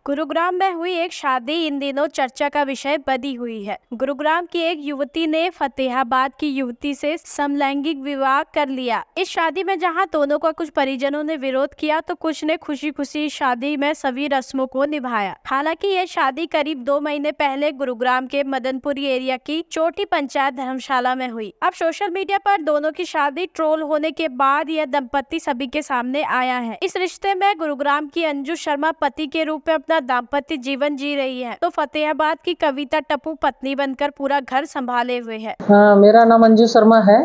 गुरुग्राम में हुई एक शादी इन दिनों चर्चा का विषय बनी हुई है। गुरुग्राम की एक युवती ने फतेहाबाद की युवती से समलैंगिक विवाह कर लिया। इस शादी में जहां दोनों का कुछ परिजनों ने विरोध किया तो कुछ ने खुशी खुशी शादी में सभी रस्मों को निभाया। हालांकि यह शादी करीब 2 महीने पहले गुरुग्राम के मदनपुरी एरिया की चोटी पंचायत धर्मशाला में हुई। अब सोशल मीडिया पर दोनों की शादी ट्रोल होने के बाद यह दंपत्ति सभी के सामने आया है। इस रिश्ते में गुरुग्राम की अंजू शर्मा पति के रूप में अपना दाम्पत्य जीवन जी रही है, तो फतेहाबाद की कविता टप्पू पत्नी बनकर पूरा घर संभाले हुए है। हाँ, मेरा नाम अंजू शर्मा है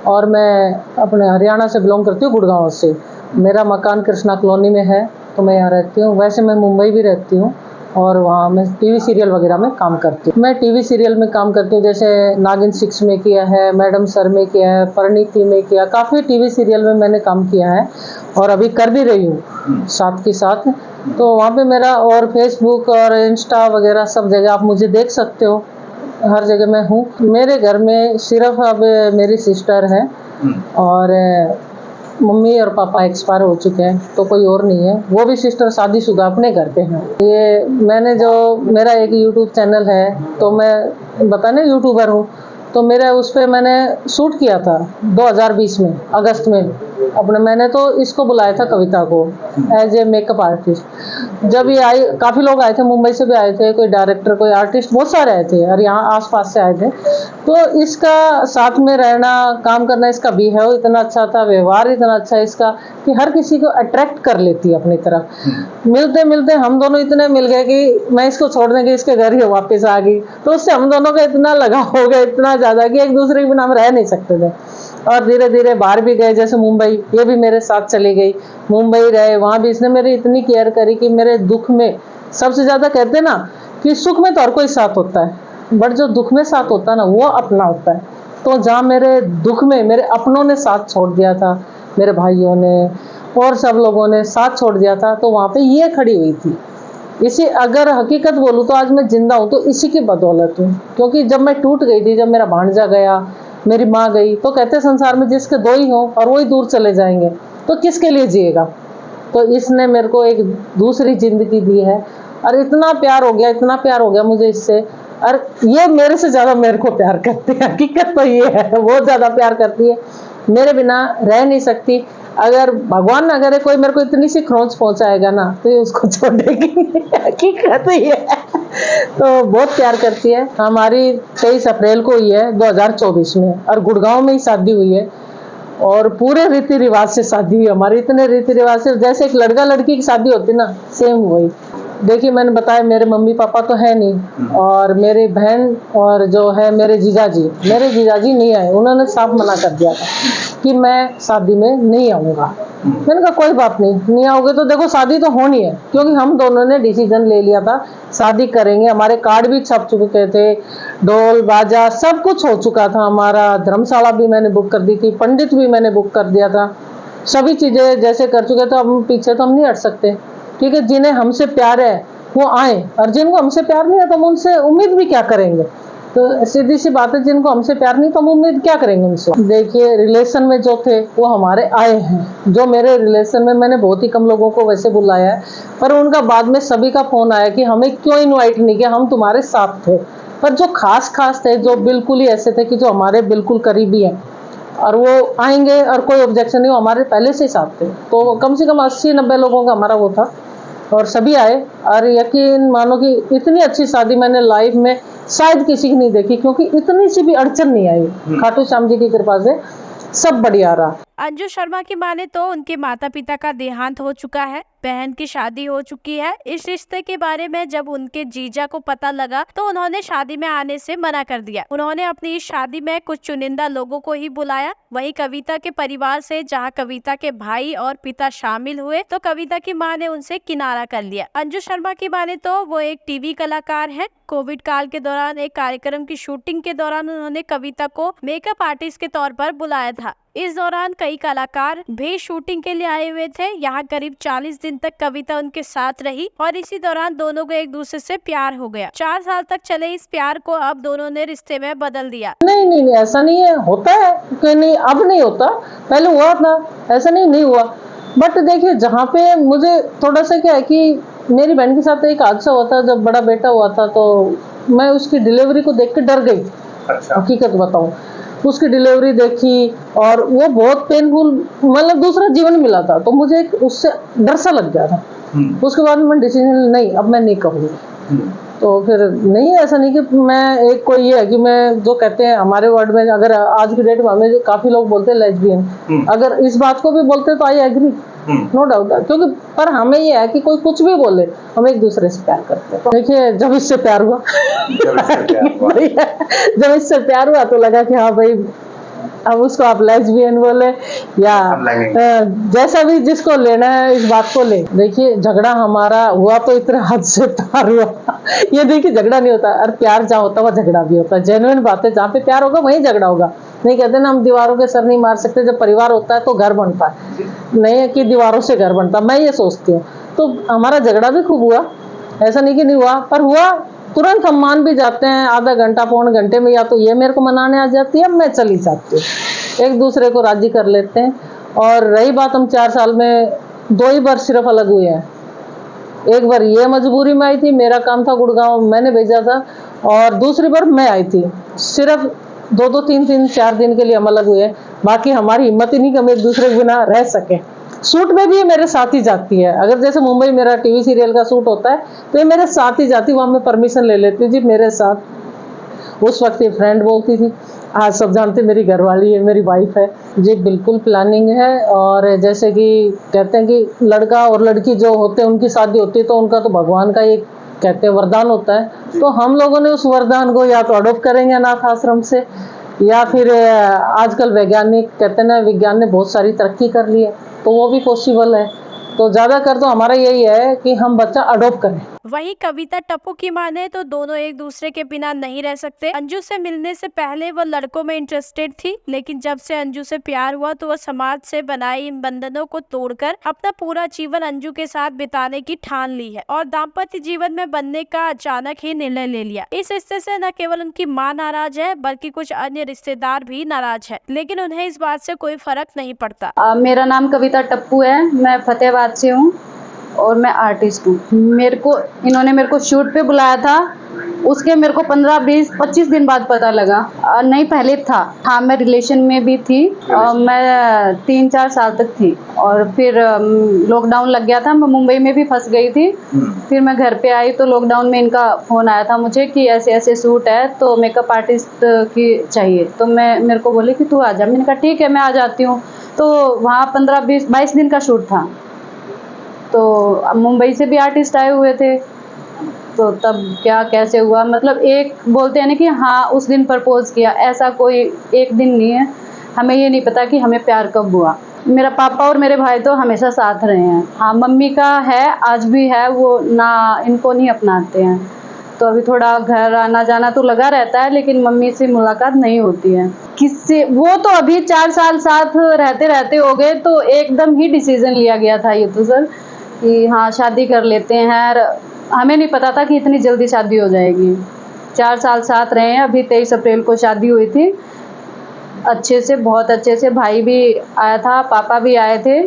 और मैं अपने हरियाणा से बिलोंग करती हूँ, गुड़गांव से। मेरा मकान कृष्णा कॉलोनी में है, तो मैं यहाँ रहती हूँ। वैसे मैं मुंबई भी रहती हूँ और वहाँ मैं टीवी सीरियल वगैरह में काम करती हूँ। मैं टीवी सीरियल में काम करती हूँ, जैसे नागिन 6 में किया है, मैडम सर में किया है, परिणीति में किया, काफ़ी टीवी सीरियल में मैंने काम किया है और अभी कर भी रही हूँ साथ के साथ। तो वहाँ पे मेरा और फेसबुक और इंस्टा वगैरह सब जगह आप मुझे देख सकते हो, हर जगह मैं हूँ। मेरे घर में सिर्फ अब मेरी सिस्टर है और मम्मी और पापा एक्सपायर हो चुके हैं, तो कोई और नहीं है। वो भी सिस्टर शादीशुदा अपने घर पे हैं। ये मैंने जो मेरा एक यूट्यूब चैनल है, तो मैं बताने यूट्यूबर हूँ, तो मेरा उस पर मैंने शूट किया था 2020 में अगस्त में अपने। मैंने तो इसको बुलाया था कविता को एज ए मेकअप आर्टिस्ट। जब ये आई, काफ़ी लोग आए थे, मुंबई से भी आए थे, कोई डायरेक्टर, कोई आर्टिस्ट, बहुत सारे आए थे और यहाँ आसपास से आए थे। तो इसका साथ में रहना, काम करना, इसका बिहेव इतना अच्छा था, व्यवहार इतना अच्छा है इसका कि हर किसी को अट्रैक्ट कर लेती है अपनी तरफ। मिलते मिलते हम दोनों इतने मिल गए कि मैं इसको छोड़ने के इसके घर ही वापस आ गई। तो उससे हम दोनों का इतना लगाव हो गया, इतना ज़्यादा कि एक दूसरे के बिना हम रह नहीं सकते थे। और धीरे धीरे बाहर भी गए, जैसे मुंबई, ये भी मेरे साथ चली गई। मुंबई रहे, वहाँ भी इसने मेरी इतनी केयर करी कि मेरे दुख में, सबसे ज़्यादा कहते ना कि सुख में तो हर कोई साथ होता है, बट जो दुख में साथ होता है ना, वो अपना होता है। तो जहाँ मेरे दुख में मेरे अपनों ने साथ छोड़ दिया था, मेरे भाइयों ने और सब लोगों ने साथ छोड़ दिया था, तो वहाँ पे ये खड़ी हुई थी। इसी, अगर हकीकत बोलूँ तो आज मैं जिंदा हूँ तो इसी की बदौलत हूँ। क्योंकि जब मैं टूट गई थी, जब मेरा भांजा गया, मेरी माँ गई, तो कहते संसार में जिसके 2 ही हों और वही दूर चले जाएंगे, तो किसके लिए जिएगा। तो इसने मेरे को एक दूसरी जिंदगी दी है और इतना प्यार हो गया, इतना प्यार हो गया मुझे इससे। और ये मेरे से ज़्यादा मेरे को प्यार करती है, हकीकत तो ये है, बहुत ज़्यादा प्यार करती है, मेरे बिना रह नहीं सकती। अगर भगवान ना करे कोई मेरे को इतनी सी खरोंच पहुंचाएगा ना, तो ये उसको छोड़ेगी नहीं, हकीकत ये है। तो बहुत प्यार करती है। हमारी 23 अप्रैल को हुई है 2024 में और गुड़गांव में ही शादी हुई है और पूरे रीति रिवाज से शादी हुई हमारी। इतने रीति रिवाज से, जैसे एक लड़का लड़की की शादी होती ना, सेम वही। देखिए, मैंने बताया मेरे मम्मी पापा तो है नहीं और मेरी बहन और जो है मेरे जीजाजी नहीं आए। उन्होंने साफ मना कर दिया था कि मैं शादी में नहीं आऊँगा। मैंने कहा कोई बात नहीं आओगे तो देखो शादी तो होनी है, क्योंकि हम दोनों ने डिसीजन ले लिया था शादी करेंगे। हमारे कार्ड भी छप चुके थे, ढोल बाजा सब कुछ हो चुका था हमारा, धर्मशाला भी मैंने बुक कर दी थी, पंडित भी मैंने बुक कर दिया था, सभी चीज़ें जैसे कर चुके। तो अब पीछे तो हम नहीं हट सकते, ठीक है। जिन्हें हमसे प्यार है वो आए और जिनको हमसे प्यार नहीं है तो हम उनसे उम्मीद भी क्या करेंगे। तो सीधी सी बात है, जिनको हमसे प्यार नहीं तो हम उम्मीद क्या करेंगे उनसे। देखिए, रिलेशन में जो थे वो हमारे आए हैं। जो मेरे रिलेशन में, मैंने बहुत ही कम लोगों को वैसे बुलाया है, पर उनका बाद में सभी का फोन आया कि हमें क्यों इनवाइट नहीं किया, हम तुम्हारे साथ थे। पर जो खास थे, जो बिल्कुल ही ऐसे थे कि जो हमारे बिल्कुल करीबी हैं और वो आएंगे और कोई ऑब्जेक्शन नहीं, वो हमारे पहले से ही साथ थे। तो कम से कम 80-90 लोगों का हमारा वो था और सभी आए। और यकीन मानो कि इतनी अच्छी शादी मैंने लाइफ में शायद किसी की नहीं देखी, क्योंकि इतनी सी भी अड़चन नहीं आई। खाटू श्याम जी की कृपा से सब बढ़िया रहा। अंजू शर्मा की माने तो उनके माता पिता का देहांत हो चुका है, बहन की शादी हो चुकी है। इस रिश्ते के बारे में जब उनके जीजा को पता लगा तो उन्होंने शादी में आने से मना कर दिया। उन्होंने अपनी इस शादी में कुछ चुनिंदा लोगों को ही बुलाया। वहीं कविता के परिवार से, जहां कविता के भाई और पिता शामिल हुए, तो कविता की मां ने उनसे किनारा कर लिया। अंजू शर्मा की माने तो वो एक टीवी कलाकार है। कोविड काल के दौरान एक कार्यक्रम की शूटिंग के दौरान उन्होंने कविता को मेकअप आर्टिस्ट के तौर पर बुलाया था। इस दौरान कई कलाकार भी शूटिंग के लिए आए हुए थे। यहाँ करीब 40 दिन तक कविता उनके साथ रही और इसी दौरान दोनों को एक दूसरे से प्यार हो गया। 4 साल तक चले इस प्यार को अब दोनों ने रिश्ते में बदल दिया। नहीं, ऐसा नहीं है, होता है कि नहीं, अब नहीं होता, पहले हुआ था, ऐसा नहीं हुआ। बट देखिए, जहाँ पे मुझे थोड़ा सा क्या है कि मेरी बहन के साथ एक हादसा हुआ था, जब बड़ा बेटा हुआ था तो मैं उसकी डिलीवरी को देख के डर गई। अच्छा। हकीकत बताऊं, उसकी डिलीवरी देखी और वो बहुत पेनफुल, मतलब दूसरा जीवन मिला था, तो मुझे उससे डर सा लग गया था। उसके बाद मैं डिसीजन नहीं, अब मैं नहीं करूँगी। तो फिर नहीं, ऐसा नहीं कि मैं एक कोई ये है कि मैं जो कहते हैं हमारे वर्ड में, अगर आज की डेट में हमें काफी लोग बोलते हैं लेस्बियन, अगर इस बात को भी बोलते तो आई एग्री, नो डाउट। क्योंकि पर हमें ये है कि कोई कुछ भी बोले, हम एक दूसरे से प्यार करते हैं। तो देखिए, जब इससे प्यार हुआ जब इससे प्यार हुआ तो लगा कि हाँ भाई, अब उसको आप लेस्बियन बोले या जैसा भी जिसको लेना है, इस बात को ले। देखिए, झगड़ा हमारा हुआ तो इतने हद से प्यार हुआ। ये देखिए, झगड़ा नहीं होता, और प्यार जहाँ होता है वहाँ झगड़ा भी होता है। जेन्युइन बात है, जहाँ पे प्यार होगा वहीं झगड़ा होगा। नहीं कहते ना, हम दीवारों के सर नहीं मार सकते। जब परिवार होता है तो घर बनता है, नहीं है कि दीवारों से घर बनता। मैं ये सोचती हूँ। तो हमारा झगड़ा भी खूब हुआ, ऐसा नहीं कि नहीं हुआ, पर हुआ तुरंत हम मान भी जाते हैं। आधा घंटा पौन घंटे में या तो ये मेरे को मनाने आ जाती है, मैं चली जाती हूँ। एक दूसरे को राजी कर लेते हैं। और रही बात, हम 4 साल में 2 ही बार सिर्फ अलग हुए हैं। एक बार ये मजबूरी में आई थी, मेरा काम था गुड़गांव, मैंने भेजा था, और दूसरी बार मैं आई थी। सिर्फ 2-2, 3-3, 4 दिन के लिए हम अलग हुए। बाकी हमारी हिम्मत ही नहीं कि हम एक दूसरे के बिना रह सके। शूट में भी ये मेरे साथ ही जाती है। अगर जैसे मुंबई मेरा टीवी सीरियल का शूट होता है तो ये मेरे साथ ही जाती है। वहाँ मैं परमिशन ले लेती हूँ, जी मेरे साथ। उस वक्त ये फ्रेंड बोलती थी, आज सब जानते मेरी घरवाली है, मेरी वाइफ है। जी बिल्कुल प्लानिंग है। और जैसे कि कहते हैं कि लड़का और लड़की जो होते हैं उनकी शादी होती है तो उनका तो भगवान का ये कहते हैं वरदान होता है। तो हम लोगों ने उस वरदान को या तो अडॉप्ट करेंगे अनाथ आश्रम से, या फिर आजकल वैज्ञानिक कहते हैं ना, विज्ञान ने बहुत सारी तरक्की कर ली है तो वो भी पॉसिबल है। तो ज्यादातर तो हमारा यही है कि हम बच्चा अडॉप्ट करें। वहीं कविता टप्पू की माने तो दोनों एक दूसरे के बिना नहीं रह सकते। अंजू से मिलने से पहले वो लड़कों में इंटरेस्टेड थी, लेकिन जब से अंजू से प्यार हुआ तो वह समाज से बनाए इन बंधनों को तोड़कर अपना पूरा जीवन अंजू के साथ बिताने की ठान ली है और दाम्पत्य जीवन में बनने का अचानक ही निर्णय ले लिया। इस रिश्ते से न केवल उनकी माँ नाराज है बल्कि कुछ अन्य रिश्तेदार भी नाराज है, लेकिन उन्हें इस बात से कोई फर्क नहीं पड़ता। मेरा नाम कविता टप्पू है, मैं फतेहाबाद से हूँ और मैं आर्टिस्ट हूँ। इन्होंने मेरे को शूट पे बुलाया था, उसके मेरे को 15, 20, 25 दिन बाद पता लगा। नहीं, पहले था। हाँ, मैं रिलेशन में भी थी। मैं 3-4 साल तक थी और फिर लॉकडाउन लग गया था। मैं मुंबई में भी फंस गई थी। फिर मैं घर पे आई तो लॉकडाउन में इनका फ़ोन आया था मुझे कि ऐसे ऐसे शूट है तो मेकअप आर्टिस्ट की चाहिए। तो मेरे को बोले कि तू आ जा। मैंने कहा ठीक है, मैं आ जाती हूँ। तो वहाँ 15, 20, 22 दिन का शूट था। तो मुंबई से भी आर्टिस्ट आए हुए थे। तो तब क्या कैसे हुआ, मतलब एक बोलते हैं ना कि हाँ उस दिन प्रपोज किया, ऐसा कोई एक दिन नहीं है। हमें ये नहीं पता कि हमें प्यार कब हुआ। मेरा पापा और मेरे भाई तो हमेशा साथ रहे हैं। हाँ, मम्मी का है, आज भी है, वो ना इनको नहीं अपनाते हैं। तो अभी थोड़ा घर आना जाना तो लगा रहता है, लेकिन मम्मी से मुलाकात नहीं होती है। किससे, वो तो अभी 4 साल साथ रहते रहते हो गए तो एकदम ही डिसीजन लिया गया था ये तो सर कि हाँ शादी कर लेते हैं। हमें नहीं पता था कि इतनी जल्दी शादी हो जाएगी। 4 साल साथ रहे हैं। अभी 23 अप्रैल को शादी हुई थी, अच्छे से, बहुत अच्छे से। भाई भी आया था, पापा भी आए थे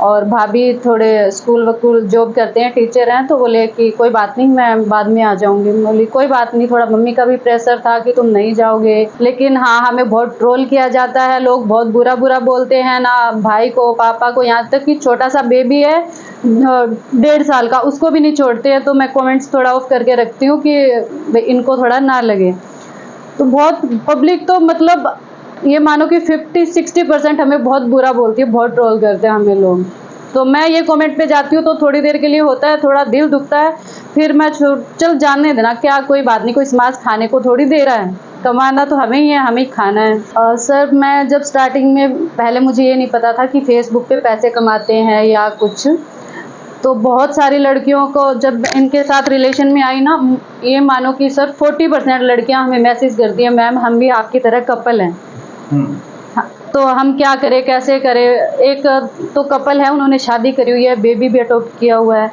और भाभी थोड़े स्कूल वकूल जॉब करते हैं, टीचर हैं। तो बोले कि कोई बात नहीं, मैं बाद में आ जाऊंगी। बोली कोई बात नहीं। थोड़ा मम्मी का भी प्रेशर था कि तुम नहीं जाओगे। लेकिन हाँ, हमें बहुत ट्रोल किया जाता है, लोग बहुत बुरा बुरा बोलते हैं ना, भाई को, पापा को, यहाँ तक कि छोटा सा बेबी है 1.5 साल का, उसको भी नहीं छोड़ते हैं। तो मैं कमेंट्स थोड़ा ऑफ करके रखती हूँ कि इनको थोड़ा ना लगे। तो बहुत पब्लिक तो मतलब ये मानो कि 50-60% हमें बहुत बुरा बोलती है, बहुत ट्रोल करते हैं हमें लोग। तो मैं ये कमेंट पे जाती हूँ तो थोड़ी देर के लिए होता है, थोड़ा दिल दुखता है, फिर मैं चल जानने देना, क्या कोई बात नहीं, कोई समाज खाने को थोड़ी दे रहा है, कमाना तो हमें ही है, हमें ही खाना है। सर मैं जब स्टार्टिंग में, पहले मुझे ये नहीं पता था कि फेसबुक पे पैसे कमाते हैं या कुछ। तो बहुत सारी लड़कियों को जब इनके साथ रिलेशन में आई ना, ये मानो कि सर 40% लड़कियां हमें मैसेज करती हैं, मैम हम भी आपकी तरह कपल हैं, तो हम क्या करें, कैसे करें। एक तो कपल है, उन्होंने शादी करी हुई है, बेबी भी अडॉप्ट किया हुआ है।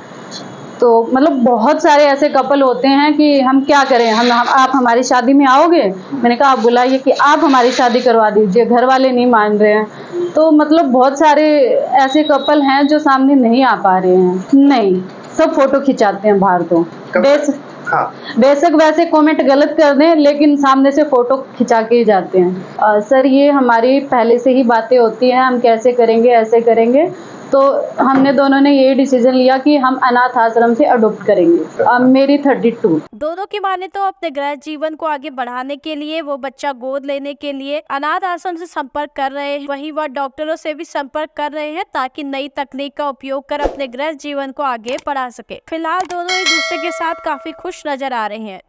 तो मतलब बहुत सारे ऐसे कपल होते हैं कि हम क्या करें, आप हमारी शादी में आओगे। मैंने कहा आप बुलाइए कि आप हमारी शादी करवा दीजिए, घर वाले नहीं मान रहे हैं। तो मतलब बहुत सारे ऐसे कपल हैं जो सामने नहीं आ पा रहे हैं। नहीं, सब फोटो खिंचाते हैं बाहर तो बेस हाँ बेशक वैसे कमेंट गलत कर दें लेकिन सामने से फोटो खिंचा के ही जाते हैं। सर ये हमारी पहले से ही बातें होती हैं, हम कैसे करेंगे ऐसे करेंगे, तो हमने दोनों ने यही डिसीजन लिया कि हम अनाथ आश्रम से अडॉप्ट करेंगे। अब मेरी 32। दोनों की माने तो अपने गृह जीवन को आगे बढ़ाने के लिए वो बच्चा गोद लेने के लिए अनाथ आश्रम से संपर्क कर रहे हैं, वहीं वह डॉक्टरों से भी संपर्क कर रहे हैं ताकि नई तकनीक का उपयोग कर अपने गृह जीवन को आगे बढ़ा सके। फिलहाल दोनों एक दूसरे के साथ काफी खुश नजर आ रहे हैं।